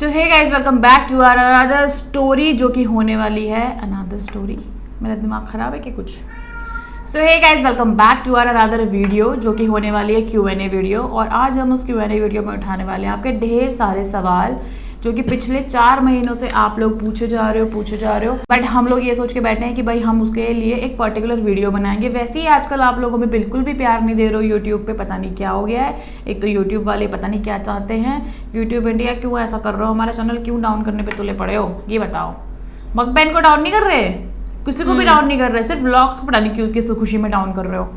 So hey guys, welcome back to our another story, जो कि होने वाली है अनदर स्टोरी। मेरा दिमाग खराब है कि कुछ। So hey guys, welcome back to our another video, जो कि होने वाली है Q&A वीडियो। और आज हम उस Q&A वीडियो में उठाने वाले हैं आपके ढेर सारे सवाल, जो कि पिछले 4 महीनों से आप लोग पूछे जा रहे हो। बट हम लोग ये सोच के बैठे हैं कि भाई हम उसके लिए एक पर्टिकुलर वीडियो बनाएंगे। वैसे ही आजकल आप लोगों में बिल्कुल भी प्यार नहीं दे रहे हो यूट्यूब पे, पता नहीं क्या हो गया है। एक तो यूट्यूब वाले पता नहीं क्या चाहते हैं। यूट्यूब इंडिया क्यों ऐसा कर रहे हो, हमारा चैनल क्यों डाउन करने पे तुले पड़े हो, ये बताओ। मकबैन को डाउन नहीं कर रहे, किसी को भी डाउन नहीं कर रहे, सिर्फ व्लॉग्स को पता नहीं क्यों किस खुशी में डाउन कर रहे हो।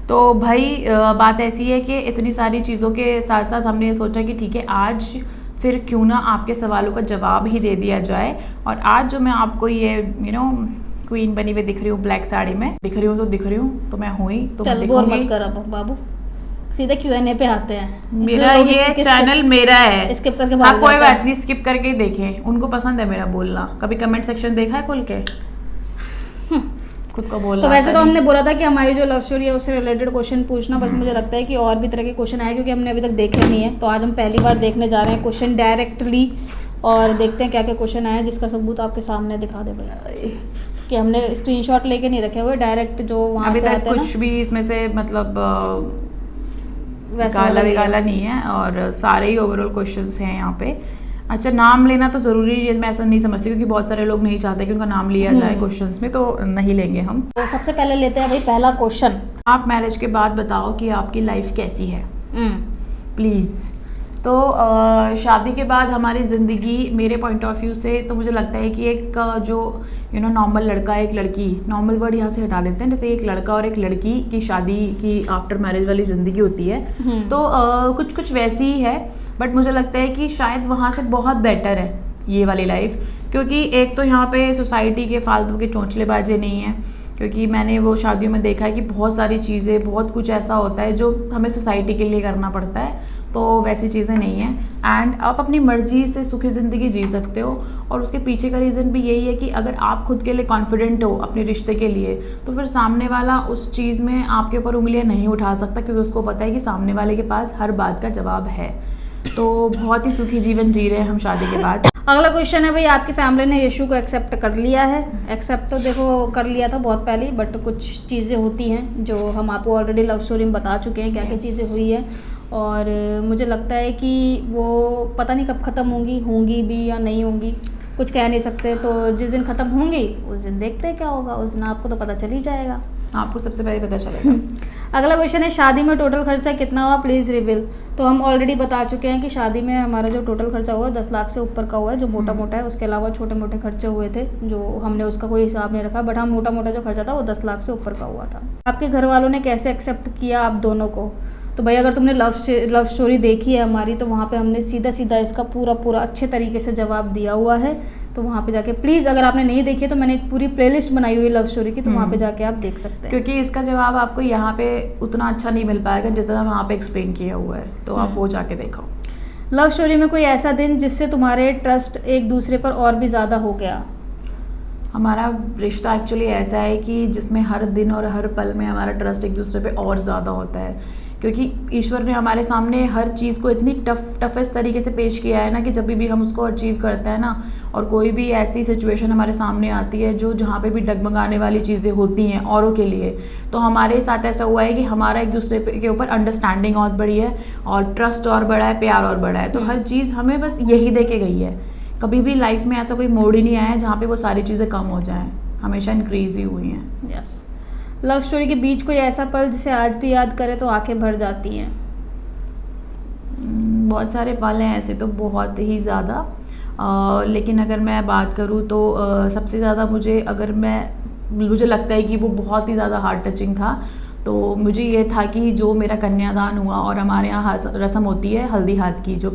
तो भाई बात ऐसी है कि इतनी सारी चीज़ों के साथ साथ हमने ये सोचा कि ठीक है, आज फिर क्यों ना आपके सवालों का जवाब ही दे दिया जाए। और आज जो मैं आपको ये क्वीन बनी हुई दिख रही हूँ, ब्लैक साड़ी में दिख रही हूँ तो मैं हूँ ही, तो मैं दिखूंगी। मत कर अब बाबू, सीधे Q&A पे आते हैं। मेरा ये चैनल मेरा है, स्किप करके हाँ कोई बात नहीं, स्किप करके ही देखें, उनको पसंद है मेरा बोलना। कभी कमेंट सेक्शन देखा है खुल के खुद को बोलना। तो वैसे तो हमने बोला था कि हमारी जो लव स्टोरी है उससे रिलेटेड क्वेश्चन पूछना, बस मुझे लगता है कि और भी तरह के क्वेश्चन आए, क्योंकि हमने अभी तक देखे नहीं है। तो आज हम पहली बार देखने जा रहे हैं क्वेश्चन डायरेक्टली, और देखते हैं क्या क्या क्वेश्चन आए हैं, जिसका सबूत आपके सामने दिखा दे भाई कि हमने स्क्रीनशॉट लेके नहीं रखे हुए, डायरेक्ट जो वहाँ से आते हैं कुछ भी इसमें से मतलब काला नहीं है, और सारे ही ओवरऑल क्वेश्चंस हैं यहाँ पे। अच्छा, नाम लेना तो ज़रूरी है, मैं ऐसा नहीं समझती, क्योंकि बहुत सारे लोग नहीं चाहते कि उनका नाम लिया जाए क्वेश्चंस में, तो नहीं लेंगे हम। तो सबसे पहले लेते हैं भाई पहला क्वेश्चन। आप मैरिज के बाद बताओ कि आपकी लाइफ कैसी है, प्लीज़। तो शादी के बाद हमारी ज़िंदगी, मेरे पॉइंट ऑफ व्यू से तो मुझे लगता है कि एक जो नॉर्मल लड़का एक लड़की, नॉर्मल वर्ड यहाँ से हटा देते हैं, जैसे एक लड़का और एक लड़की की शादी की आफ्टर मैरिज वाली ज़िंदगी होती है, तो कुछ कुछ वैसी ही है। बट मुझे लगता है कि शायद वहाँ से बहुत बेटर है ये वाली लाइफ, क्योंकि एक तो यहाँ पे सोसाइटी के फालतू के चोंचलेबाजी नहीं है। क्योंकि मैंने वो शादियों में देखा है कि बहुत सारी चीज़ें, बहुत कुछ ऐसा होता है जो हमें सोसाइटी के लिए करना पड़ता है, तो वैसी चीज़ें नहीं हैं। एंड आप अपनी मर्जी से सुखी ज़िंदगी जी सकते हो, और उसके पीछे का रीज़न भी यही है कि अगर आप खुद के लिए कॉन्फिडेंट हो अपने रिश्ते के लिए, तो फिर सामने वाला उस चीज़ में आपके ऊपर उंगलियां नहीं उठा सकता, क्योंकि उसको पता है कि सामने वाले के पास हर बात का जवाब है। तो बहुत ही सुखी जीवन जी रहे हैं हम शादी के बाद। अगला क्वेश्चन है भाई, आपकी फैमिली ने यीशु को एक्सेप्ट कर लिया है? एक्सेप्ट तो देखो कर लिया था बहुत पहले, बट कुछ चीज़ें होती हैं जो हम आपको ऑलरेडी लव स्टोरी में बता चुके हैं क्या क्या चीज़ें हुई है, और मुझे लगता है कि वो पता नहीं कब ख़त्म होंगी भी या नहीं होंगी, कुछ कह नहीं सकते। तो जिस दिन ख़त्म होंगी उस दिन देखते हैं क्या होगा, उस दिन आपको तो पता चल ही जाएगा, आपको सबसे पहले पता चलेगा। अगला क्वेश्चन है, शादी में टोटल खर्चा कितना हुआ, प्लीज़ रिवील। तो हम ऑलरेडी बता चुके हैं कि शादी में हमारा जो टोटल खर्चा हुआ 10 लाख से ऊपर का हुआ है, जो मोटा मोटा है। उसके अलावा छोटे मोटे खर्चे हुए थे जो हमने उसका कोई हिसाब नहीं रखा, बट हम मोटा मोटा जो खर्चा था वो 10 लाख से ऊपर का हुआ था। आपके घर वालों ने कैसे एक्सेप्ट किया आप दोनों को? तो भाई अगर तुमने लव स्टोरी देखी है हमारी, तो वहाँ पे हमने सीधा सीधा इसका पूरा अच्छे तरीके से जवाब दिया हुआ है। तो वहाँ पे जाके प्लीज़, अगर आपने नहीं देखी है तो मैंने एक पूरी प्लेलिस्ट बनाई हुई है लव स्टोरी की, तो वहाँ पे जाके आप देख सकते हैं, क्योंकि इसका जवाब आपको यहाँ पे उतना अच्छा नहीं मिल पाएगा जितना वहाँ पे एक्सप्लेन किया हुआ है, तो आप वो जाके देखो। लव स्टोरी में कोई ऐसा दिन जिससे तुम्हारे ट्रस्ट एक दूसरे पर और भी ज़्यादा हो गया? हमारा रिश्ता एक्चुअली ऐसा है कि जिसमें हर दिन और हर पल में हमारा ट्रस्ट एक दूसरे पे और ज़्यादा होता है, क्योंकि ईश्वर ने हमारे सामने हर चीज़ को इतनी टफेस्ट तरीके से पेश किया है ना, कि जब भी हम उसको अचीव करते हैं ना, और कोई भी ऐसी सिचुएशन हमारे सामने आती है जो जहाँ पे भी डगमगाने वाली चीज़ें होती हैं औरों के लिए, तो हमारे साथ ऐसा हुआ है कि हमारा एक दूसरे के ऊपर अंडरस्टैंडिंग और बढ़ी है, और ट्रस्ट और बढ़ा है, प्यार और बढ़ा है। तो हर चीज़ हमें बस यही दे के गई है। कभी भी लाइफ में ऐसा कोई मोड़ ही नहीं आया है जहाँ पे वो सारी चीज़ें कम हो जाएं, हमेशा इंक्रीज ही हुई हैं। यस। लव स्टोरी के बीच कोई ऐसा पल जिसे आज भी याद करे तो आंखें भर जाती हैं? बहुत सारे पल हैं ऐसे तो, बहुत ही ज़्यादा। लेकिन अगर मैं बात करूँ तो सबसे ज़्यादा मुझे लगता है कि वो बहुत ही ज़्यादा हार्ट टचिंग था। तो मुझे ये था कि जो मेरा कन्यादान हुआ, और हमारे यहाँ रस्म होती है हल्दी हाथ की, जो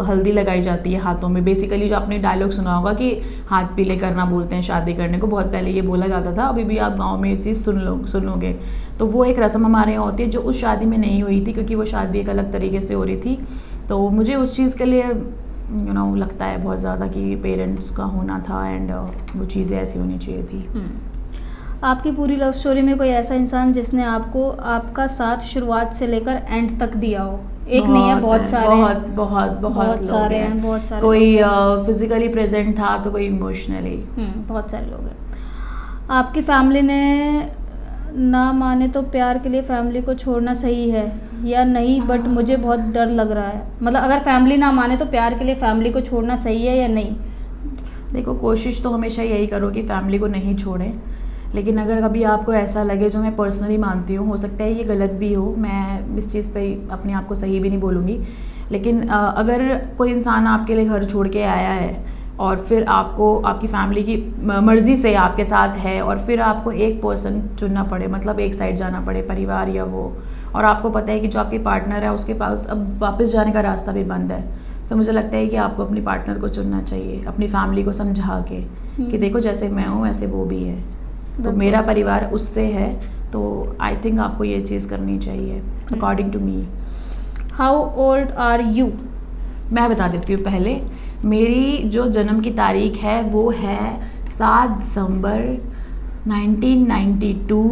हल्दी लगाई जाती है हाथों में। बेसिकली जो आपने डायलॉग सुना होगा कि हाथ पीले करना बोलते हैं शादी करने को, बहुत पहले ये बोला जाता था, अभी भी आप गांव में ये चीज़ सुनोगे। तो वो एक रस्म हमारे यहाँ होती है जो उस शादी में नहीं हुई थी, क्योंकि वो शादी एक अलग तरीके से हो रही थी। तो मुझे उस चीज़ के लिए लगता है बहुत ज़्यादा कि पेरेंट्स का होना था, एंड वो चीज़ें ऐसी होनी चाहिए थी। आपकी पूरी लव स्टोरी में कोई ऐसा इंसान जिसने आपको आपका साथ शुरुआत से लेकर एंड तक दिया हो? एक नहीं है, बहुत सारे हैं। बहुत लोग सारे हैं। हैं, बहुत सारे कोई लोग फिजिकली प्रेजेंट था तो कोई इमोशनली। बहुत सारे लोग हैं। आपकी फैमिली ने ना माने तो प्यार के लिए फैमिली को छोड़ना सही है या नहीं, बट मुझे बहुत डर लग रहा है। मतलब अगर फैमिली ना माने तो प्यार के लिए फैमिली को छोड़ना सही है या नहीं? देखो, कोशिश तो हमेशा यही करो कि फैमिली को नहीं छोड़ें, लेकिन अगर कभी आपको ऐसा लगे, जो मैं पर्सनली मानती हूँ, हो सकता है ये गलत भी हो, मैं इस चीज़ पे अपने आप को सही भी नहीं बोलूँगी, लेकिन अगर कोई इंसान आपके लिए घर छोड़ के आया है और फिर आपको आपकी फैमिली की मर्ज़ी से आपके साथ है और फिर आपको एक पर्सन चुनना पड़े, मतलब एक साइड जाना पड़े, परिवार या वो, और आपको पता है कि जो आपके पार्टनर है उसके पास अब वापस जाने का रास्ता भी बंद है, तो मुझे लगता है कि आपको अपनी पार्टनर को चुनना चाहिए, अपनी फैमिली को समझा के कि देखो जैसे मैं हूँ वैसे वो भी है, तो मेरा परिवार उससे है, तो आई थिंक आपको ये चीज़ करनी चाहिए according to me. How old are you? मैं बता देती हूँ पहले। मेरी जो जन्म की तारीख है वो है 7 दिसंबर 1992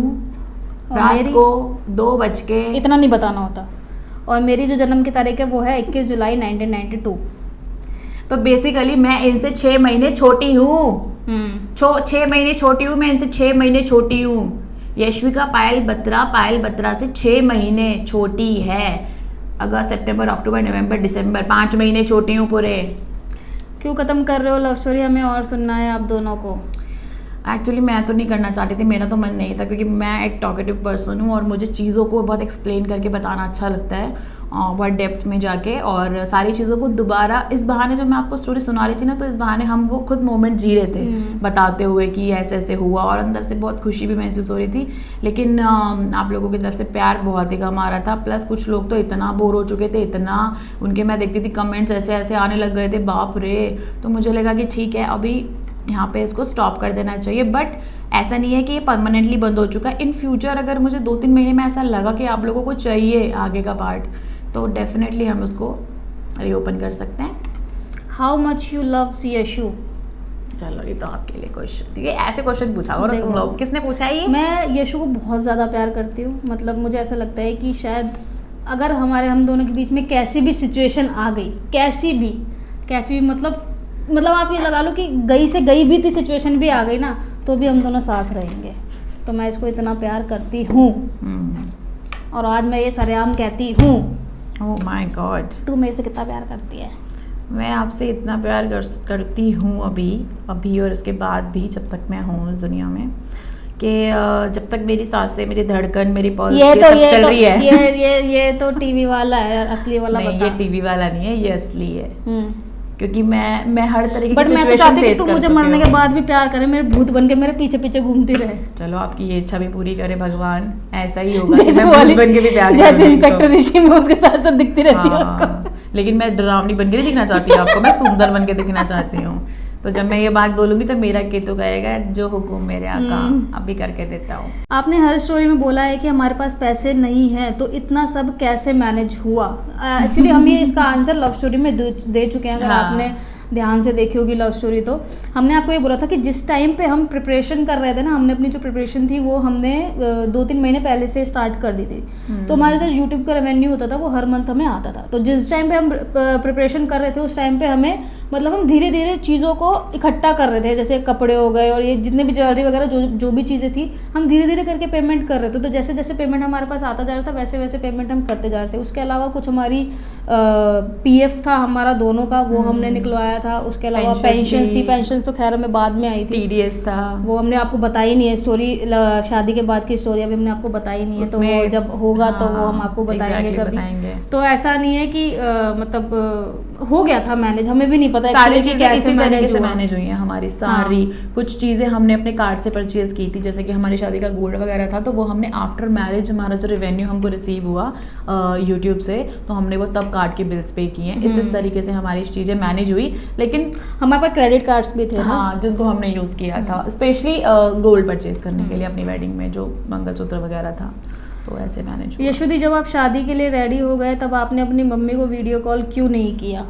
रात को 2 बज के। इतना नहीं बताना होता। और मेरी जो जन्म की तारीख है वो है 21 जुलाई 1992। तो बेसिकली मैं इनसे 6 महीने छोटी हूँ। 6 महीने छोटी हूँ मैं इनसे, 6 महीने छोटी हूँ। यशविका पायल बत्रा से 6 महीने छोटी है। अगस्त, सितंबर, अक्टूबर, नवंबर, दिसंबर, 5 महीने छोटी हूँ पूरे। क्यों ख़त्म कर रहे हो लव स्टोरी? हमें और सुनना है आप दोनों को। एक्चुअली मैं तो नहीं करना चाहती थी, मेरा तो मन नहीं था, क्योंकि मैं एक टॉकेटिव पर्सन हूँ और मुझे चीज़ों को बहुत एक्सप्लेन करके बताना अच्छा लगता है, बहुत डेप्थ में जाके, और सारी चीज़ों को दोबारा। इस बहाने जब मैं आपको स्टोरी सुना रही थी ना, तो इस बहाने हम वो खुद मोमेंट जी रहे थे बताते हुए कि ऐसे ऐसे हुआ, और अंदर से बहुत खुशी भी महसूस हो रही थी। लेकिन आप लोगों की तरफ से प्यार बहुत ही कम आ रहा था, प्लस कुछ लोग तो इतना बोर हो चुके थे, इतना उनके मैं देखती थी कमेंट्स ऐसे ऐसे आने लग गए थे, बाप रे। तो मुझे लगा कि ठीक है, अभी यहाँ पे इसको स्टॉप कर देना चाहिए, बट ऐसा नहीं है कि ये परमानेंटली बंद हो चुका है। इन फ्यूचर अगर मुझे 2-3 महीने में ऐसा लगा कि आप लोगों को चाहिए आगे का पार्ट, तो डेफिनेटली हम उसको रीओपन कर सकते हैं। How much you love Yashu? चलो, ये तो आपके लिए क्वेश्चन, ये ऐसे क्वेश्चन पूछा और तुम लोग, किसने पूछा है ये? मैं यशु को बहुत ज़्यादा प्यार करती हूँ। मतलब मुझे ऐसा लगता है कि शायद अगर हम दोनों के बीच में कैसी भी सिचुएशन आ गई, कैसी भी मतलब आप ये लगा लो कि गई से गई भी थी सिचुएशन भी आ गई ना, तो भी हम दोनों साथ रहेंगे। तो मैं इसको इतना प्यार करती हूँ, और आज मैं ये सरेआम कहती हूँ। ओह माय गॉड, तू मेरे से कितना प्यार करती है? मैं आपसे इतना प्यार करती हूँ अभी और इसके बाद भी, जब तक मैं हूँ इस दुनिया में, कि जब तक मेरी सांसें, मेरी धड़कन, मेरी पल्स चल रही है। ये तो टीवी वाला है, असली वाला नहीं, बता। ये टीवी वाला नहीं है, ये असली है। क्योंकि मैं हर तरीके की सिचुएशन फेस कर चुकी हूँ। तू मुझे मरने के हूँ। बाद भी प्यार करे, मेरे भूत बन के मेरे पीछे पीछे घूमती रहे। चलो, आपकी ये इच्छा भी पूरी करे भगवान, ऐसा ही होगा। मैं भूत बन के भी प्यार करूंगी, जैसे इंस्पेक्टर ऋषि में उसके साथ साथ दिखती रहती है उसको। लेकिन मैं डरावनी बन के नहीं दिखना चाहती आपको, मैं सुंदर बन के दिखना चाहती हूँ। तो जब मैं ये बात बोलूंगी तो मेरा केतु कहेगा जो हुक्म मेरे आका, अभी करके देता हूँ। आपने हर स्टोरी में बोला है कि हमारे पास पैसे नहीं हैं, तो इतना सब कैसे मैनेज हुआ? एक्चुअली हम ये इसका आंसर लव स्टोरी में दे चुके हैं। अगर आपने ध्यान से देखी होगी लव स्टोरी, तो हमने आपको ये बोला था कि जिस टाइम पे हम प्रिपरेशन कर रहे थे ना, हमने अपनी जो प्रिपरेशन थी वो हमने 2-3 महीने पहले से स्टार्ट कर दी थी। तो हमारे जो यूट्यूब का रेवेन्यू होता था वो हर मंथ हमें आता था। तो जिस टाइम पे हम प्रिपरेशन कर रहे थे उस टाइम पे हमें, मतलब हम धीरे धीरे चीज़ों को इकट्ठा कर रहे थे, जैसे कपड़े हो गए और ये जितने भी ज्वेलरी वगैरह जो भी चीज़ें थी, हम धीरे धीरे करके पेमेंट कर रहे थे। तो जैसे जैसे पेमेंट हमारे पास आता जा रहा था वैसे वैसे पेमेंट हम करते जा रहे थे। उसके अलावा कुछ हमारी PF था हमारा दोनों का, वो हमने निकलवाया था। उसके अलावा पेंशन थी, पेंशन तो खैर हमें बाद में आई थी। TDS था, वो हमने आपको बताई नहीं है स्टोरी, शादी के बाद की स्टोरी अभी हमने आपको बताई नहीं है, तो वो जब होगा तो वो हम आपको बताएंगे कभी। तो ऐसा नहीं है कि मतलब हो गया था मैनेज, हमें भी नहीं पता सारी चीजें इसी तरीके से मैनेज हुई हैं हमारी सारी। कुछ चीजें हमने अपने कार्ड से परचेज की थी, जैसे कि हमारी शादी का गोल्ड वगैरह था, तो वो हमने आफ्टर मैरिज, हमारा जो रेवेन्यू हमको रिसीव हुआ यूट्यूब से, तो हमने वो तब कार्ड के बिल्स पे किए हैं। इस तरीके से हमारी चीजें मैनेज हुई। लेकिन हमारे पास क्रेडिट कार्ड्स भी थे, हाँ, जिनको हमने यूज किया था स्पेशली गोल्ड परचेज करने के लिए अपनी वेडिंग में, जो मंगलसूत्र वगैरह था। तो ऐसे मैनेज हुआ। यशोदी, जब आप शादी के लिए रेडी हो गए तब आपने अपनी मम्मी को वीडियो कॉल क्यों नहीं किया?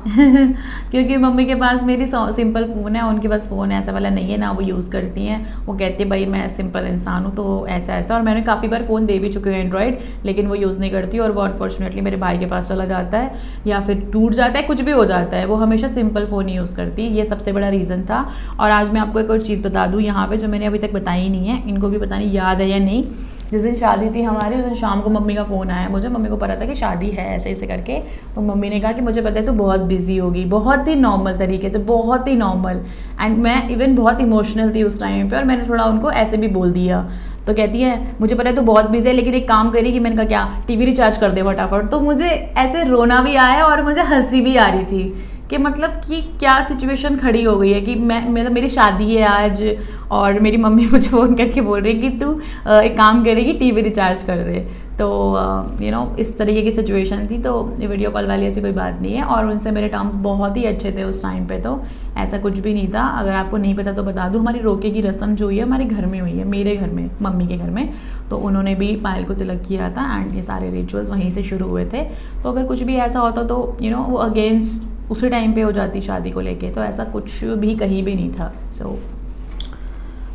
क्योंकि मम्मी के पास मेरी सिंपल फ़ोन है, उनके पास फ़ोन ऐसा वाला नहीं है ना, वो यूज़ करती हैं। वो कहती है भाई मैं सिंपल इंसान हूँ तो ऐसा ऐसा, और मैंने काफ़ी बार फ़ोन दे भी चुके हैं एंड्रॉयड, लेकिन वो यूज़ नहीं करती और वो अनफॉर्चुनेटली मेरे भाई के पास चला जाता है या फिर टूट जाता है, कुछ भी हो जाता है। वो हमेशा सिंपल फ़ोन ही यूज़ करती है, ये सबसे बड़ा रीज़न था। और आज मैं आपको एक और चीज़ बता दूँ यहाँ पर, जो मैंने अभी तक बताई नहीं है, इनको भी पता नहीं याद है या नहीं। जिस दिन शादी थी हमारी, उस दिन शाम को मम्मी का फ़ोन आया मुझे, मम्मी को पता था कि शादी है ऐसे ऐसे करके। तो मम्मी ने कहा कि मुझे पता है तू बहुत बिजी होगी, बहुत ही नॉर्मल तरीके से, बहुत ही नॉर्मल। एंड मैं इवन बहुत इमोशनल थी उस टाइम पे, और मैंने थोड़ा उनको ऐसे भी बोल दिया। तो कहती है मुझे पता है तू बहुत बिजी है, लेकिन एक काम करेगी। मैंने कहा क्या? टीवी रिचार्ज कर दे फटाफट। तो मुझे ऐसे रोना भी आया और मुझे हंसी भी आ रही थी कि मतलब कि क्या सिचुएशन खड़ी हो गई है कि मतलब मेरी शादी है आज और मेरी मम्मी मुझे फ़ोन करके बोल रही है कि तू एक काम करेगी, टीवी रिचार्ज कर दे। तो इस तरीके की सिचुएशन थी। तो वीडियो कॉल वाली ऐसी कोई बात नहीं है, और उनसे मेरे टर्म्स बहुत ही अच्छे थे उस टाइम पे, तो ऐसा कुछ भी नहीं था। अगर आपको नहीं पता तो बता दूँ, हमारी रोके की रस्म जो हुई है हमारे घर में हुई है, मेरे घर में, मम्मी के घर में। तो उन्होंने भी पायल को तिलक किया था एंड ये सारे रिचुअल्स वहीं से शुरू हुए थे। तो अगर कुछ भी ऐसा होता तो वो अगेंस्ट उसी टाइम पे हो जाती शादी को लेके, तो ऐसा कुछ भी कहीं भी नहीं था। सो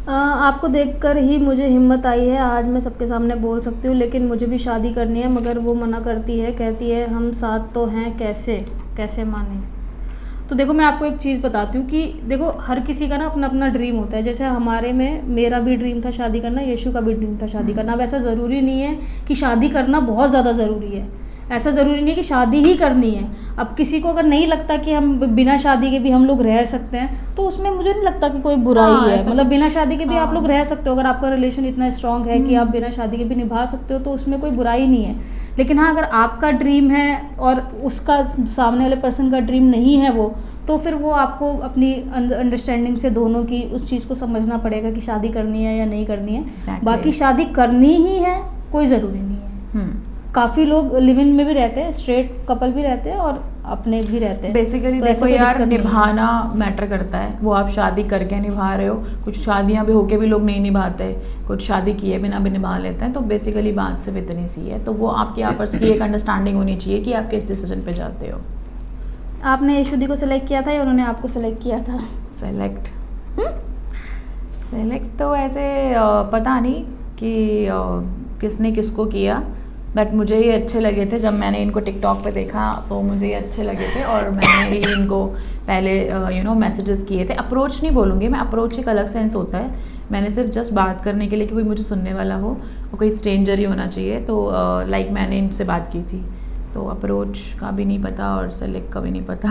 आपको देखकर ही मुझे हिम्मत आई है, आज मैं सबके सामने बोल सकती हूँ, लेकिन मुझे भी शादी करनी है, मगर वो मना करती है, कहती है हम साथ तो हैं, कैसे माने। तो देखो मैं आपको एक चीज़ बताती हूँ कि देखो हर किसी का ना अपना अपना ड्रीम होता है। जैसे हमारे में मेरा भी ड्रीम था शादी करना, यशु का भी ड्रीम था शादी करना। अब ऐसा ज़रूरी नहीं है कि शादी करना बहुत ज़्यादा ज़रूरी है, ऐसा ज़रूरी नहीं है कि शादी ही करनी है। अब किसी को अगर नहीं लगता कि हम बिना शादी के भी हम लोग रह सकते हैं, तो उसमें मुझे नहीं लगता कि कोई बुराई है। मतलब बिना शादी के भी आप लोग रह सकते हो, अगर आपका रिलेशन इतना स्ट्रांग है कि आप बिना शादी के भी निभा सकते हो, तो उसमें कोई बुराई नहीं है। लेकिन हाँ, अगर आपका ड्रीम है और उसका सामने वाले पर्सन का ड्रीम नहीं है वो, तो फिर वो आपको अपनी अंडरस्टैंडिंग से दोनों की उस चीज़ को समझना पड़ेगा कि शादी करनी है या नहीं करनी है। बाकी शादी करनी ही है, कोई ज़रूरी नहीं है। काफ़ी लोग लिव इन में भी रहते हैं, स्ट्रेट कपल भी रहते हैं और अपने भी रहते हैं। बेसिकली देखो यार, निभाना मैटर करता है। वो आप शादी करके निभा रहे हो, कुछ शादियां भी होके भी लोग नहीं निभाते, कुछ शादी किए बिना भी निभा लेते हैं। तो बेसिकली बात सिर्फ इतनी सी है। तो वो आपकी आपस की एक अंडरस्टैंडिंग होनी चाहिए कि आप किस डिसीजन पे जाते हो। आपने यशुदी को सेलेक्ट किया था या उन्होंने आपको सेलेक्ट किया था? सेलेक्ट तो ऐसे पता नहीं कि किसने किसको किया, बट मुझे ये अच्छे लगे थे। जब मैंने इनको टिकटॉक पे देखा तो मुझे ये अच्छे लगे थे, और मैंने ही इनको पहले मैसेजेस किए थे। अप्रोच नहीं बोलूँगी मैं, अप्रोच एक अलग सेंस होता है। मैंने सिर्फ जस्ट बात करने के लिए कि कोई मुझे सुनने वाला हो, और कोई स्ट्रेंजर ही होना चाहिए। तो मैंने इनसे बात की थी। तो अप्रोच का भी नहीं पता और सेलेक्ट का भी नहीं पता।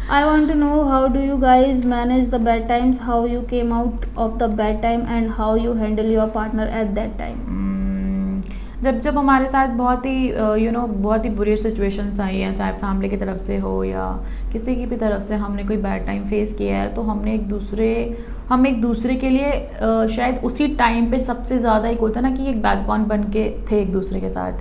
I want to know how do you guys manage the bad times, how you came out of the bad time and how you handle your partner at that time. जब हमारे साथ बहुत ही बहुत ही बुरी सिचुएशंस आई हैं, चाहे फैमिली की तरफ से हो या किसी की भी तरफ से, हमने कोई बैड टाइम फेस किया है, तो हम एक दूसरे के लिए शायद उसी टाइम पे सबसे ज़्यादा एक होता है ना कि एक बैकबोन बन के थे एक दूसरे के साथ।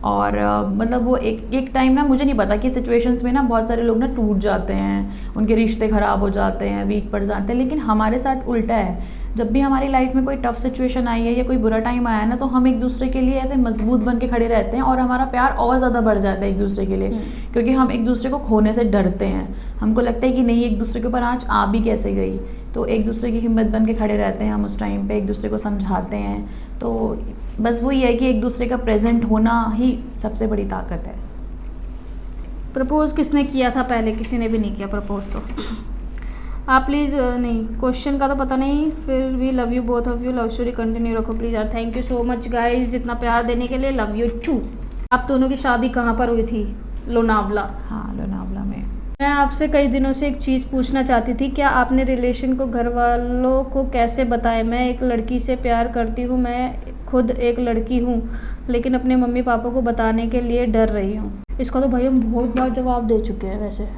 और मतलब वो एक टाइम ना, मुझे नहीं पता कि सिचुएशंस में ना बहुत सारे लोग ना टूट जाते हैं, उनके रिश्ते ख़राब हो जाते हैं, वीक पड़ जाते हैं। लेकिन हमारे साथ उल्टा है। जब भी हमारी लाइफ में कोई टफ सिचुएशन आई है या कोई बुरा टाइम आया है ना, तो हम एक दूसरे के लिए ऐसे मजबूत बन के खड़े रहते हैं, और हमारा प्यार और ज़्यादा बढ़ जाता है एक दूसरे के लिए। क्योंकि हम एक दूसरे को खोने से डरते हैं। हमको लगता है कि नहीं, एक दूसरे के ऊपर आँच आ भी कैसे गई। तो एक दूसरे की हिम्मत बन के खड़े रहते हैं हम उस टाइम पे, एक दूसरे को समझाते हैं। तो बस वही है कि एक दूसरे का प्रेजेंट होना ही सबसे बड़ी ताकत है। प्रपोज किसने किया था पहले? किसी ने भी नहीं किया प्रपोज। तो आप प्लीज़ नहीं, क्वेश्चन का तो पता नहीं, फिर भी love you both of you, love story continue रखो प्लीज़ यार। Thank you so much guys इतना प्यार देने के लिए, लव यू टू। आप दोनों की शादी कहाँ पर हुई थी? लोनावला। हाँ, लोनावला में। मैं आपसे कई दिनों से एक चीज़ पूछना चाहती थी, क्या आपने रिलेशन को घर वालों को कैसे बताया? मैं एक लड़की से प्यार करती हूँ, मैं खुद एक लड़की हूँ, लेकिन अपने मम्मी पापा को बताने के लिए डर रही हूँ। इसका तो भाई हम बहुत बार जवाब दे चुके हैं, वैसे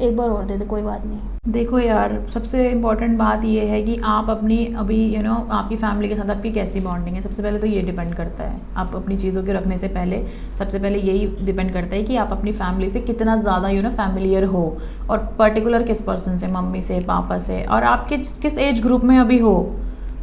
एक बार और दे दे, कोई बात नहीं। देखो यार, सबसे इम्पॉर्टेंट बात ये है कि आप अपनी अभी आपकी फैमिली के साथ आपकी कैसी बॉन्डिंग है। सबसे पहले तो ये डिपेंड करता है, आप अपनी चीज़ों के रखने से पहले सबसे पहले यही डिपेंड करता है कि आप अपनी फैमिली से कितना ज़्यादा फैमिलियर हो, और पर्टिकुलर किस पर्सन से, मम्मी से, पापा से, और आप किस एज ग्रुप में अभी हो।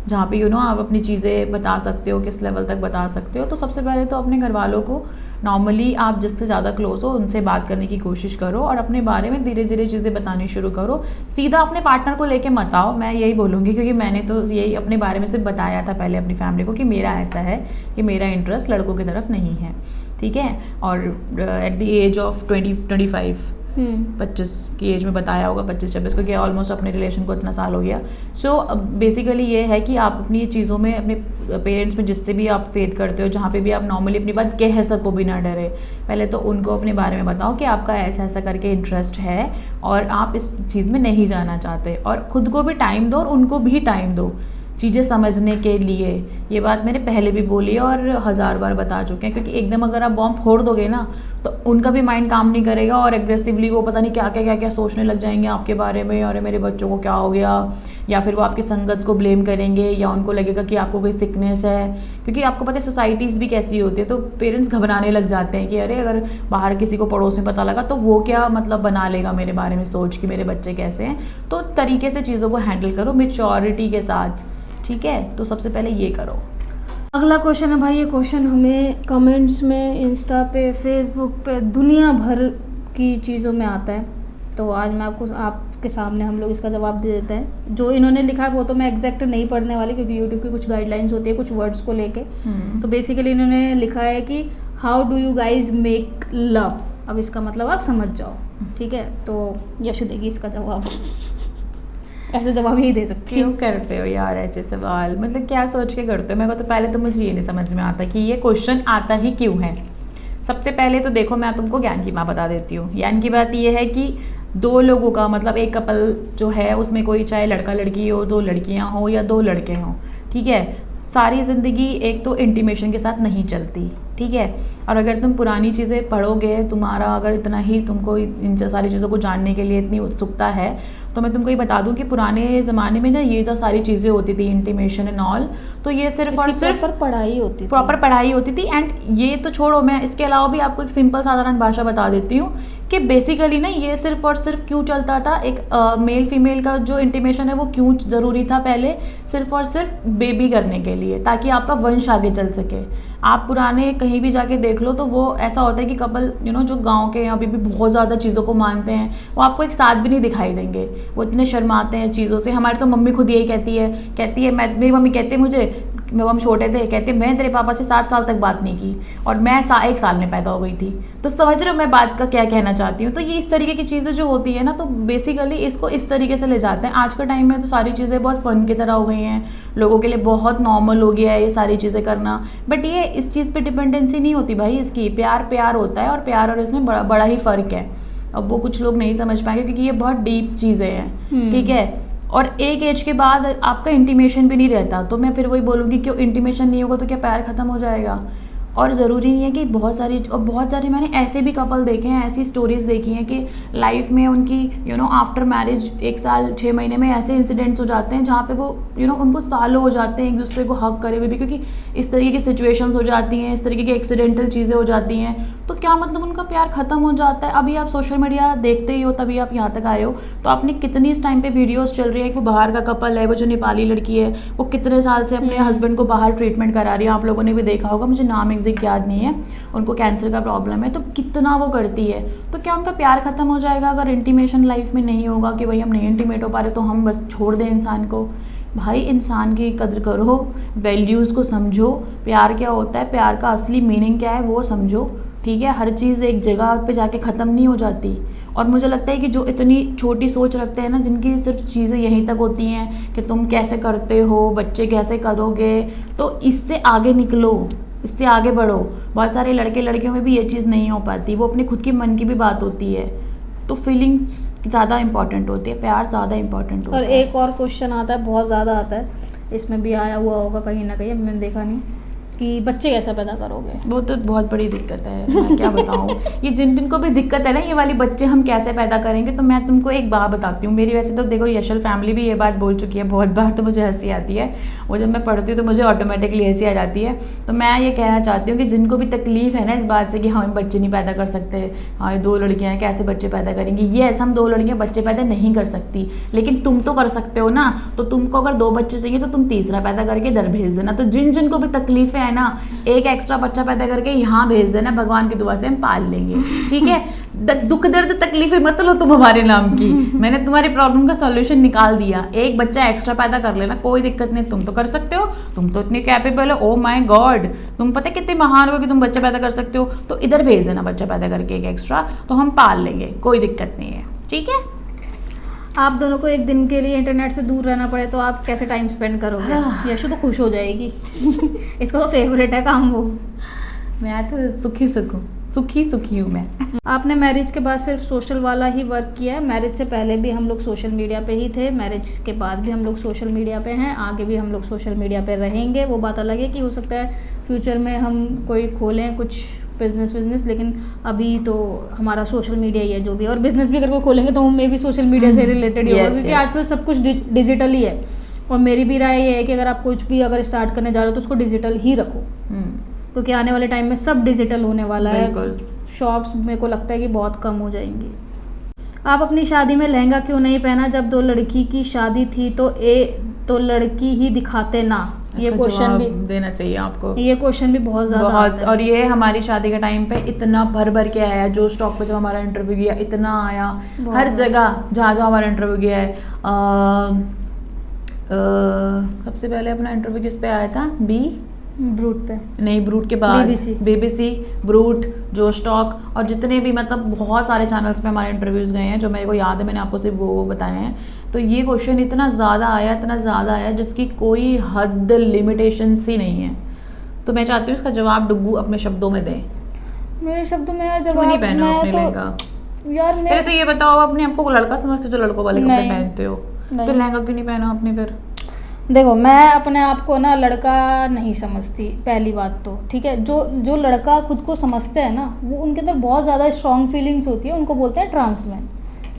जहाँ पे आप अपनी चीज़ें बता सकते हो, किस लेवल तक बता सकते हो। तो सबसे पहले तो अपने घर वालों को नॉर्मली आप जिससे ज़्यादा क्लोज हो उनसे बात करने की कोशिश करो और अपने बारे में धीरे धीरे चीज़ें बतानी शुरू करो। सीधा अपने पार्टनर को लेके मत आओ, मैं यही बोलूँगी, क्योंकि मैंने तो यही अपने बारे में सिर्फ बताया था पहले अपनी फैमिली को कि मेरा ऐसा है कि मेरा इंटरेस्ट लड़कों की तरफ नहीं है, ठीक है। और एट द एज ऑफ 25 की एज में बताया होगा, 25-26 को, कि ऑलमोस्ट अपने रिलेशन को इतना साल हो गया। सो बेसिकली ये है कि आप अपनी चीज़ों में अपने पेरेंट्स में जिससे भी आप फेथ करते हो, जहाँ पे भी आप नॉर्मली अपनी बात कह सको बिना डरे, पहले तो उनको अपने बारे में बताओ कि आपका ऐसा ऐसा करके इंटरेस्ट है और आप इस चीज़ में नहीं जाना चाहते, और ख़ुद को भी टाइम दो और उनको भी टाइम दो चीज़ें समझने के लिए। ये बात मैंने पहले भी बोली है और 1000 बार बता चुके हैं, क्योंकि एकदम अगर आप बॉम्ब फोड़ दोगे ना तो उनका भी माइंड काम नहीं करेगा और एग्रेसिवली वो पता नहीं क्या क्या सोचने लग जाएंगे आपके बारे में, और मेरे बच्चों को क्या हो गया, या फिर वो आपकी संगत को ब्लेम करेंगे, या उनको लगेगा कि आपको कोई सिकनेस है। क्योंकि आपको पता है सोसाइटीज़ भी कैसी होती है, तो पेरेंट्स घबराने लग जाते हैं कि अरे अगर बाहर किसी को पड़ोस में पता लगा तो वो क्या मतलब बना लेगा मेरे बारे में सोच कि मेरे बच्चे कैसे हैं। तो तरीके से चीज़ों को हैंडल करो मैच्योरिटी के साथ, ठीक है। तो सबसे पहले ये करो। अगला क्वेश्चन है भाई, ये क्वेश्चन हमें कमेंट्स में, इंस्टा पे, फेसबुक पे, दुनिया भर की चीज़ों में आता है। तो आज मैं आपके सामने हम लोग इसका जवाब दे देते हैं। जो इन्होंने लिखा है वो तो मैं एग्जैक्ट नहीं पढ़ने वाली, क्योंकि यूट्यूब की कुछ गाइडलाइंस होती है कुछ वर्ड्स को लेके। तो बेसिकली इन्होंने लिखा है कि how do you guys make love. अब इसका मतलब आप समझ जाओ, ठीक है। तो यशु देगी इसका जवाब। ऐसे जवाब ही दे सकती क्यों करते हो यार ऐसे सवाल, मतलब क्या सोच के करते हो? मेरे को तो पहले तो मुझे ये नहीं समझ में आता कि ये क्वेश्चन आता ही क्यों है। सबसे पहले तो देखो, मैं तुमको ज्ञान की बात बता देती हूँ। ज्ञान की बात ये है कि 2 लोगों का मतलब एक कपल जो है उसमें कोई चाहे लड़का लड़की हो, 2 लड़कियाँ हो या 2 लड़के हों, ठीक है, सारी ज़िंदगी एक तो इंटीमेशन के साथ नहीं चलती, ठीक है। और अगर तुम पुरानी चीज़ें पढ़ोगे, तुम्हारा अगर इतना ही तुमको इन सारी चीज़ों को जानने के लिए इतनी उत्सुकता है, तो मैं तुमको ये बता दूं कि पुराने ज़माने में जब ये जो सारी चीज़ें होती थी, इंटीमेशन एंड ऑल, तो ये सिर्फ और सिर्फ प्रॉपर पढ़ाई होती थी। एंड ये तो छोड़ो, मैं इसके अलावा भी आपको एक सिंपल साधारण भाषा बता देती हूँ कि बेसिकली ना ये सिर्फ और सिर्फ क्यों चलता था, एक मेल फीमेल का जो इंटीमेशन है वो क्यों ज़रूरी था पहले, सिर्फ और सिर्फ बेबी करने के लिए, ताकि आपका वंश आगे चल सके। आप पुराने कहीं भी जाके देख लो तो वो ऐसा होता है कि कपल जो गांव के यहाँ भी बहुत ज़्यादा चीज़ों को मानते हैं, वो आपको एक साथ भी नहीं दिखाई देंगे, वो इतने शर्माते हैं चीज़ों से। हमारी तो मम्मी खुद यही कहती है मेरी मम्मी कहती है मुझे, जब हम छोटे थे, कहते मैं तेरे पापा से 7 साल तक बात नहीं की और मैं 1 साल में पैदा हो गई थी। तो समझ रहे हो मैं बात का क्या कहना चाहती हूँ। तो ये इस तरीके की चीज़ें जो होती है ना, तो बेसिकली इसको इस तरीके से ले जाते हैं। आज के टाइम में तो सारी चीज़ें बहुत फ़न की तरह हो गई हैं, लोगों के लिए बहुत नॉर्मल हो गया है ये सारी चीज़ें करना। बट ये इस चीज़ पर डिपेंडेंसी नहीं होती भाई, इसकी प्यार होता है, और प्यार और इसमें बड़ा ही फ़र्क है। अब वो कुछ लोग नहीं समझ पाएंगे क्योंकि ये बहुत डीप चीज़ें हैं, ठीक है। और एक एज के बाद आपका इंटीमेशन भी नहीं रहता, तो मैं फिर वही बोलूँगी कि आफ्टर नहीं होगा तो क्या प्यार ख़त्म हो जाएगा? और ज़रूरी नहीं है कि बहुत सारे मैंने ऐसे भी कपल देखे हैं, ऐसी स्टोरीज़ देखी हैं कि लाइफ में उनकी आफ्टर मैरिज 1 साल 6 महीने में ऐसे इंसिडेंट्स हो जाते हैं जहाँ पे वो उनको सालों हो जाते हैं एक दूसरे को हक करे हुए भी, क्योंकि इस तरीके की सिचुएशंस हो जाती हैं, इस तरीके की एक्सीडेंटल चीज़ें हो जाती हैं। तो क्या मतलब उनका प्यार ख़त्म हो जाता है? अभी आप सोशल मीडिया देखते ही हो, तभी आप यहाँ तक आए हो, तो आपने कितनी इस टाइम पे वीडियोस चल रही है कि वो बाहर का कपल है, वो जो नेपाली लड़की है वो कितने साल से अपने हस्बैंड को बाहर ट्रीटमेंट करा रही है। आप लोगों ने भी देखा होगा, मुझे नाम एग्जैक्ट याद नहीं है, उनको कैंसर का प्रॉब्लम है, तो कितना वो करती है। तो क्या उनका प्यार ख़त्म हो जाएगा अगर इंटीमेशन लाइफ में नहीं होगा कि भाई हम नहीं इंटीमेट हो पा रहे तो हम बस छोड़ दें इंसान को? भाई इंसान की कद्र करो, वैल्यूज़ को समझो, प्यार क्या होता है, प्यार का असली मीनिंग क्या है वो समझो, ठीक है। हर चीज़ एक जगह पे जाके ख़त्म नहीं हो जाती। और मुझे लगता है कि जो इतनी छोटी सोच रखते हैं ना, जिनकी सिर्फ चीज़ें यहीं तक होती हैं कि तुम कैसे करते हो, बच्चे कैसे करोगे, तो इससे आगे निकलो, इससे आगे बढ़ो। बहुत सारे लड़के लड़कियों में भी ये चीज़ नहीं हो पाती, वो अपने खुद की मन की भी बात होती है। तो फीलिंग्स ज़्यादा इंपॉर्टेंट होती है, प्यार ज़्यादा इंपॉर्टेंट होता है। और एक और क्वेश्चन आता है, बहुत ज़्यादा आता है, इसमें भी आया हुआ होगा कहीं ना कहीं, मैंने देखा नहीं कि बच्चे कैसे पैदा करोगे। वो तो बहुत बड़ी दिक्कत है, मैं क्या बताऊँ। ये जिनको भी दिक्कत है ना, ये वाली बच्चे हम कैसे पैदा करेंगे, तो मैं तुमको एक बात बताती हूँ। मेरी वैसे तो देखो यशल फैमिली भी ये बात बोल चुकी है बहुत बार, तो मुझे हंसी आती है। वो जब मैं पढ़ती हूँ तो मुझे ऑटोमेटिकली हंसी आ जाती है। तो मैं ये कहना चाहती हूँ कि जिनको भी तकलीफ है ना इस बात से कि हम बच्चे नहीं पैदा कर सकते, हाँ 2 लड़कियाँ हैं कैसे बच्चे पैदा करेंगी, ये हम 2 लड़कियाँ बच्चे पैदा नहीं कर सकती, लेकिन तुम तो कर सकते हो ना। तो तुमको अगर 2 बच्चे चाहिए तो तुम तीसरा पैदा करके इधर भेज देना। तो जिनको भी तकलीफें है ना, एक एक्स्ट्रा बच्चा पैदा करके यहाँ भेज देना, भगवान की दुआ से हम पाल लेंगे, ठीक है। दुख दर्द तकलीफें मत लो तुम हमारे नाम की। मैंने तुम्हारी प्रॉब्लम का सॉल्यूशन निकाल दिया, एक बच्चा एक्स्ट्रा पैदा कर लेना, कोई दिक्कत नहीं, तुम तो कर सकते हो, तुम तो इतने कैपेबल हो। ओ माय गॉड, तुम पता कितने महान हो कि तुम बच्चा पैदा कर सकते हो। तो इधर भेज देना बच्चा पैदा करके एक एक्स्ट्रा, तो हम पाल लेंगे, कोई दिक्कत नहीं है, ठीक है। आप दोनों को एक दिन के लिए इंटरनेट से दूर रहना पड़े तो आप कैसे टाइम स्पेंड करोगे? यशु तो खुश हो जाएगी। इसका तो फेवरेट है काम वो। मैं तो सुखी हूँ मैं। आपने मैरिज के बाद सिर्फ सोशल वाला ही वर्क किया है? मैरिज से पहले भी हम लोग सोशल मीडिया पे ही थे, मैरिज के बाद भी हम लोग सोशल मीडिया पे हैं, आगे भी हम लोग सोशल मीडिया पे रहेंगे। वो बात अलग है कि हो सकता है फ्यूचर में हम कोई खोलें कुछ बिजनेस, लेकिन अभी तो हमारा सोशल मीडिया ही है जो भी। और बिजनेस भी अगर कोई खोलेंगे तो हमें भी सोशल मीडिया से रिलेटेड ही होगा, क्योंकि आजकल सब कुछ डिजिटल ही है। और मेरी भी राय ये है कि अगर आप कुछ भी अगर स्टार्ट करने जा रहे हो तो उसको डिजिटल ही रखो, क्योंकि आने वाले टाइम में सब डिजिटल होने वाला है। शॉप्स मेरे को लगता है कि बहुत कम हो जाएंगी। आप अपनी शादी में लहंगा क्यों नहीं पहना? जब 2 लड़की की शादी थी तो लड़की ही दिखाते ना। ये क्वेश्चन भी देना चाहिए आपको, ये क्वेश्चन भी बहुत ज़्यादा और ये हमारी शादी के टाइम पे इतना भर के आया, जो स्टॉक पे जब हमारा इंटरव्यू गया इतना आया, हर जगह जहाँ हमारा इंटरव्यू गया है। सबसे पहले अपना इंटरव्यू किस पे आया था? ब्रूट पे नहीं, ब्रूट के बाद BBC, ब्रूट, जो स्टॉक, और जितने भी मतलब बहुत सारे चैनल्स पे हमारे इंटरव्यूज़ गए हैं जो मेरे को याद है, मैंने आपको सिर्फ वो बताए हैं। तो ये क्वेश्चन इतना ज़्यादा आया जिसकी कोई हद लिमिटेशंस ही नहीं है। तो मैं चाहती हूँ इसका जवाब डुग्गू अपने शब्दों में दें। मेरे शब्दों में यार जवाब नहीं पहना अपने लहंगा यार। पहले तो ये बताओ, अपने आपको लड़का समझते जो लड़कों वाले कपड़े पहनते हो, तो लहंगा क्यों नहीं पहना आपने फिर? देखो, मैं अपने आप को ना लड़का नहीं समझती, पहली बात तो, ठीक है। जो लड़का खुद को समझते हैं ना, वो उनके अंदर बहुत ज़्यादा स्ट्रॉन्ग फीलिंग्स होती है, उनको बोलते हैं ट्रांसमैन,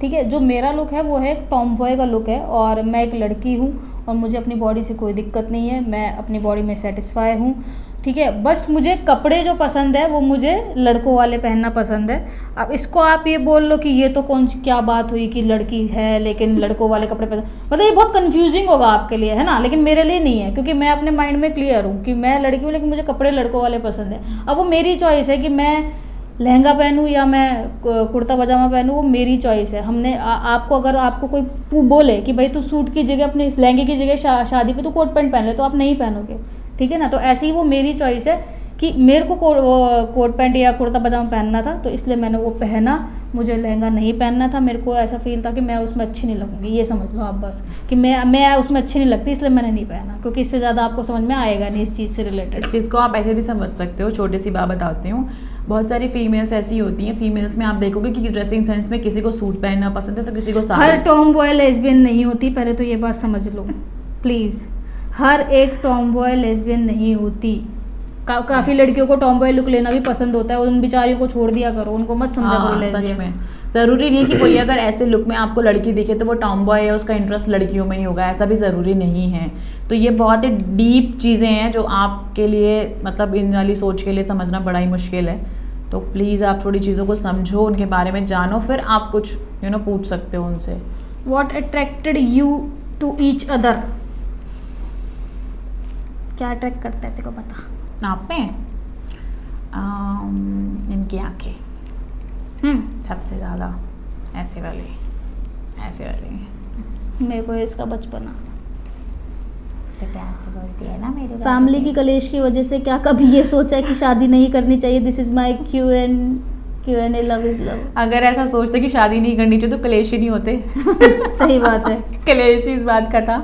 ठीक है। जो मेरा लुक है वो है एक टॉम बॉय का लुक है, और मैं एक लड़की हूँ और मुझे अपनी बॉडी से कोई दिक्कत नहीं है, मैं अपनी बॉडी में सेटिस्फाई हूँ, ठीक है। बस मुझे कपड़े जो पसंद है वो मुझे लड़कों वाले पहनना पसंद है। अब इसको आप ये बोल लो कि ये तो कौन सी क्या बात हुई कि लड़की है लेकिन लड़कों वाले कपड़े पसंद, मतलब ये बहुत कंफ्यूजिंग होगा आपके लिए, है ना, लेकिन मेरे लिए नहीं है, क्योंकि मैं अपने माइंड में क्लियर हूँ कि मैं लड़की हूँ लेकिन मुझे कपड़े लड़कों वाले पसंद है। अब वो मेरी चॉइस है कि मैं लहंगा पहनूँ या मैं कुर्ता पजामा पहनूँ, वो मेरी चॉइस है। हमने आपको अगर आपको कोई बोले कि भाई तू सूट की जगह अपने लहंगे की जगह शादी पे तो कोट पैंट पहन ले, तो आप नहीं पहनोगे, ठीक है ना। तो ऐसे ही वो मेरी चॉइस है कि मेरे को कोट पैंट या कुर्ता पजामा पहनना था, तो इसलिए मैंने वो पहना। मुझे लहंगा नहीं पहनना था, मेरे को ऐसा फील था कि मैं उसमें अच्छी नहीं लगूंगी, ये समझ लो आप बस, कि मैं उसमें अच्छी नहीं लगती, इसलिए मैंने नहीं पहना, क्योंकि इससे ज़्यादा आपको समझ में आएगा नहीं इस चीज़ से रिलेटेड। इस चीज़ को आप ऐसे भी समझ सकते हो। छोटी सी बात बताती हूँ, बहुत सारी फीमेल्स ऐसी होती हैं, फीमेल्स में आप देखोगे कि ड्रेसिंग सेंस में किसी को सूट पहनना पसंद है तो किसी को साड़ी। हर टॉम बॉय लेस्बियन नहीं होती, पहले तो ये बात समझ लो प्लीज़। हर एक टॉम बॉय लेस्बियन नहीं होती। काफ़ी लड़कियों को टॉम बॉय लुक लेना भी पसंद होता है, उन बेचारियों को छोड़ दिया करो, उनको मत समझा करो लेस्बियन। सच में ज़रूरी नहीं कि कोई अगर ऐसे लुक में आपको लड़की दिखे तो वो टॉम बॉय है, उसका इंटरेस्ट लड़कियों में ही होगा, ऐसा भी ज़रूरी नहीं है। तो ये बहुत ही डीप चीज़ें हैं जो आपके लिए मतलब इन वाली सोच के लिए समझना बड़ा ही मुश्किल है। तो प्लीज़ आप थोड़ी चीज़ों को समझो, उनके बारे में जानो, फिर आप कुछ पूछ सकते हो उनसे। What attracted you to each other? क्या अट्रैक्ट करता है तेरे को बता? आप में इनकी आंखें सबसे ज़्यादा, ऐसे वाली। मेरे को इसका बचपना। तो प्यार से बोलती है ना मेरे। फैमिली की कलेश की वजह से क्या कभी ये सोचा है कि शादी नहीं करनी चाहिए? This is my Q&A, love is love. अगर ऐसा सोचते कि शादी नहीं करनी चाहिए तो कलेश ही नहीं होते। सही बात है। कलेश इस बात का था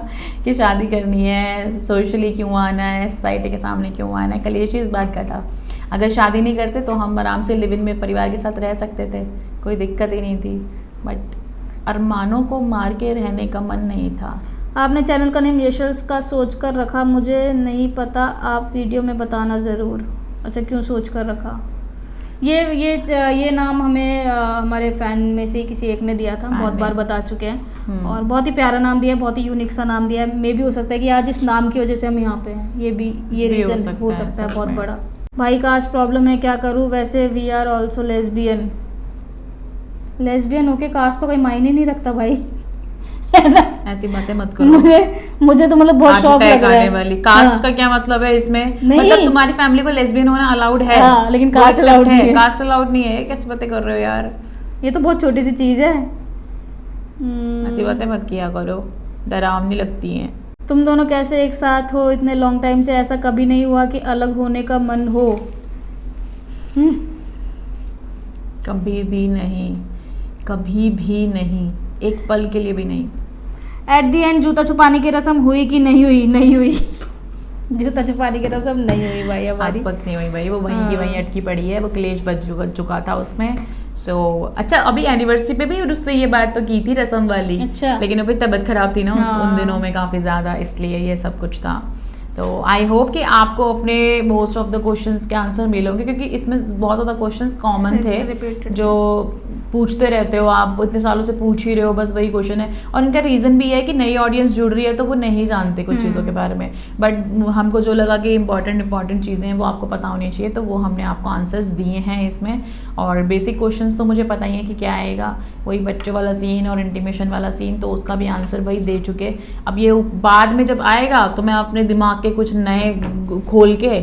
कि शादी करनी है, सोशली क्यों आना है, सोसाइटी के सामने क्यों आना है, कलेश इस बात का था। अगर शादी नहीं करते तो हम आराम से लिव इन में परिवार के साथ रह सकते थे, कोई दिक्कत ही नहीं थी, बट अरमानों को मार के रहने का मन नहीं था। आपने चैनल का नेम यशल्स का सोच कर रखा, मुझे नहीं पता, आप वीडियो में बताना ज़रूर। अच्छा, क्यों सोच कर रखा? ये नाम हमें हमारे फ़ैन में से किसी एक ने दिया था, बहुत बार बता चुके हैं, और बहुत ही प्यारा नाम दिया है, बहुत ही यूनिक सा नाम दिया है। मे भी हो सकता है कि आज इस नाम की वजह से हम यहाँ पे हैं, ये रीज़न हो सकता है बहुत बड़ा। भाई कास्ट प्रॉब्लम है, क्या करूँ? वैसे we are also lesbian. Lesbian होके कास्ट तो कोई मायने नहीं रखता भाई, है ना? ऐसी बातें मत करो। मुझे तो मतलब बहुत शौक लग रहा है वाली कास्ट का क्या मतलब है इसमें? मतलब तुम्हारी फैमिली को लेस्बियन होना अलाउड है, लेकिन कास्ट अलाउड नहीं है। कास्ट अलाउड नहीं है, कैसी बातें कर रहे हो यार? ये तो बहुत छोटी सी चीज है। ऐसी बातें मत किया करो, डरावनी लगती हैं। तुम दोनों कैसे एक साथ हो इतने लॉन्ग टाइम से? ऐसा कभी नहीं हुआ कि अलग होने का मन हो? कभी भी नहीं, कभी भी नहीं, एक पल के लिए भी नहीं। एट दी एंड जूता छुपाने की रस्म हुई कि नहीं हुई? नहीं हुई। जूता छुपाने की रस्म नहीं हुई भाई हमारी। आज तक नहीं हुई भाई, वो वहीं की वहीं अटकी पड़ी है, वो क्लेश बच चुका था उसमें। अच्छा, अभी एनिवर्सरी पे भी उससे ये बात तो की थी रस्म वाली। अच्छा। लेकिन अभी तबीयत खराब थी ना उन दिनों में काफ़ी ज़्यादा, इसलिए ये सब कुछ था। तो आई होप कि आपको अपने मोस्ट ऑफ द क्वेश्चंस के आंसर मिलेंगे, क्योंकि इसमें बहुत ज़्यादा क्वेश्चंस कॉमन थे जो पूछते रहते हो, आप इतने सालों से पूछ ही रहे हो, बस वही क्वेश्चन है। और इनका रीज़न भी है कि नई ऑडियंस जुड़ रही है तो वो नहीं जानते कुछ चीज़ों के बारे में, बट हमको जो लगा कि इंपॉर्टेंट चीज़ें हैं वो आपको पता होनी चाहिए, तो वो हमने आपको आंसर्स दिए हैं इसमें। और बेसिक क्वेश्चंस तो मुझे पता ही है कि क्या आएगा, वही बच्चों वाला सीन और इंटीमेशन वाला सीन, तो उसका भी आंसर भाई दे चुके। अब ये बाद में जब आएगा तो मैं अपने दिमाग के कुछ नए खोल के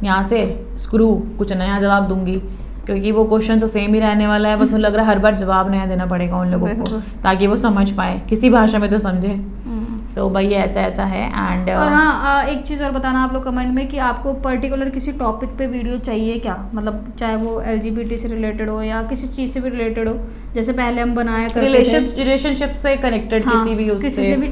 यहाँ से स्क्रू कुछ नया जवाब दूंगी, क्योंकि वो क्वेश्चन तो सेम ही रहने वाला है, बस मुझे लग रहा है हर बार जवाब नया देना पड़ेगा उन लोगों को, ताकि वो समझ पाए, किसी भाषा में तो समझे। सो भाई ऐसा है। एंड और हाँ, एक चीज़ और बताना आप लोग कमेंट में कि आपको पर्टिकुलर किसी टॉपिक पे वीडियो चाहिए क्या, मतलब चाहे वो LGBT से रिलेटेड हो या किसी चीज़ से भी रिलेटेड हो, जैसे पहले हम बनाया करते थे रिलेशनशिप से कनेक्टेड, हाँ, किसी से भी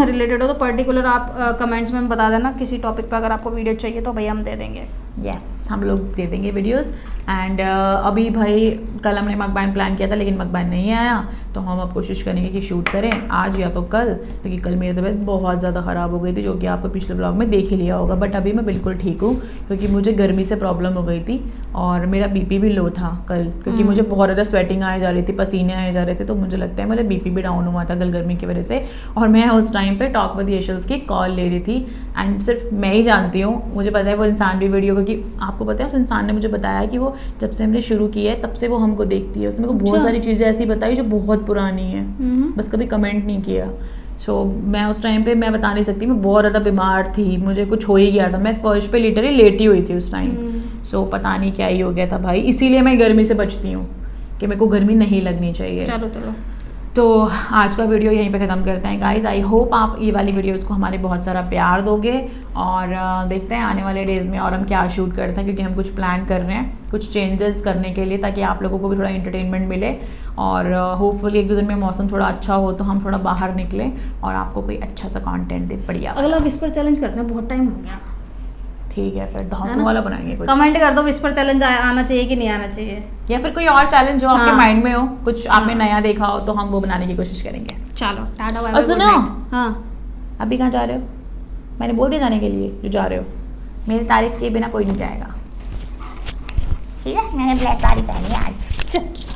रिलेटेड हो, तो पर्टिकुलर आप कमेंट्स में बता देना किसी टॉपिक पे अगर आपको वीडियो चाहिए तो भाई हम दे देंगे। यस, हम लोग दे देंगे वीडियोस। एंड अभी भाई कल हमने मकबैन प्लान किया था, लेकिन मकबैन नहीं आया, तो हम अब कोशिश करेंगे कि शूट करें आज या तो कल, क्योंकि कल मेरी तबीयत बहुत ज़्यादा ख़राब हो गई थी, जो कि आपको पिछले ब्लॉग में देख ही लिया होगा। बट अभी मैं बिल्कुल ठीक हूँ, क्योंकि मुझे गर्मी से प्रॉब्लम हो गई थी और मेरा BP भी लो था कल, क्योंकि मुझे बहुत ज़्यादा स्वेटिंग आए जा रही थी, पसीने आए जा रहे थे, तो मुझे लगता है मेरा BP भी डाउन हुआ था कल गर्मी की वजह से। और मैं उस टाइम पर टॉक विद यशल्स की कॉल ले रही थी, एंड सिर्फ मैं ही जानती हूँ, मुझे पता है वो इंसान भी वीडियो, क्योंकि आपको पता है उस इंसान ने मुझे बताया कि वो जब से हमने शुरू किया है तब से वो हमको देखती है, उसने मेरे को बहुत सारी चीज़ें ऐसी बताई जो बहुत पुरानी है, बस कभी कमेंट नहीं किया। मैं उस टाइम पे मैं बता नहीं सकती, मैं बहुत ज़्यादा बीमार थी, मुझे कुछ हो ही गया था, मैं फर्श पे लिटरली लेटी हुई थी उस टाइम। पता नहीं क्या ही हो गया था भाई, इसीलिए मैं गर्मी से बचती हूँ कि मेरे को गर्मी नहीं लगनी चाहिए। चलो तो आज का वीडियो यहीं पे ख़त्म करते हैं गाइज। आई होप आप ये वाली वीडियोज़ को हमारे बहुत सारा प्यार दोगे, और देखते हैं आने वाले डेज़ में और हम क्या शूट करते हैं, क्योंकि हम कुछ प्लान कर रहे हैं कुछ चेंजेस करने के लिए, ताकि आप लोगों को भी थोड़ा एंटरटेनमेंट मिले, और होपफुली 1-2 दिन में मौसम थोड़ा अच्छा हो तो हम थोड़ा बाहर निकलें और आपको कोई अच्छा सा कॉन्टेंट दे बढ़िया। अगला विस्पर चैलेंज करते हैं, बहुत टाइम हो गया। ठीक है, फिर धांसू वाला बनाएंगे कुछ। कमेंट कर दो विस्पर चैलेंज आना चाहिए कि नहीं आना चाहिए, या फिर कोई और चैलेंज जो आपके माइंड में हो, कुछ आपने नया देखा हो, तो हम वो बनाने की कोशिश करेंगे। चलो टाटा बाय बाय। सुनो, हाँ अभी कहाँ जा रहे हो? मैंने बोल दिया जाने के लिए जो जा रहे हो, मेरी तारीफ किए बिना कोई नहीं जाएगा। ठीक है, मैंने ब्लैक साड़ी पहनी है आज।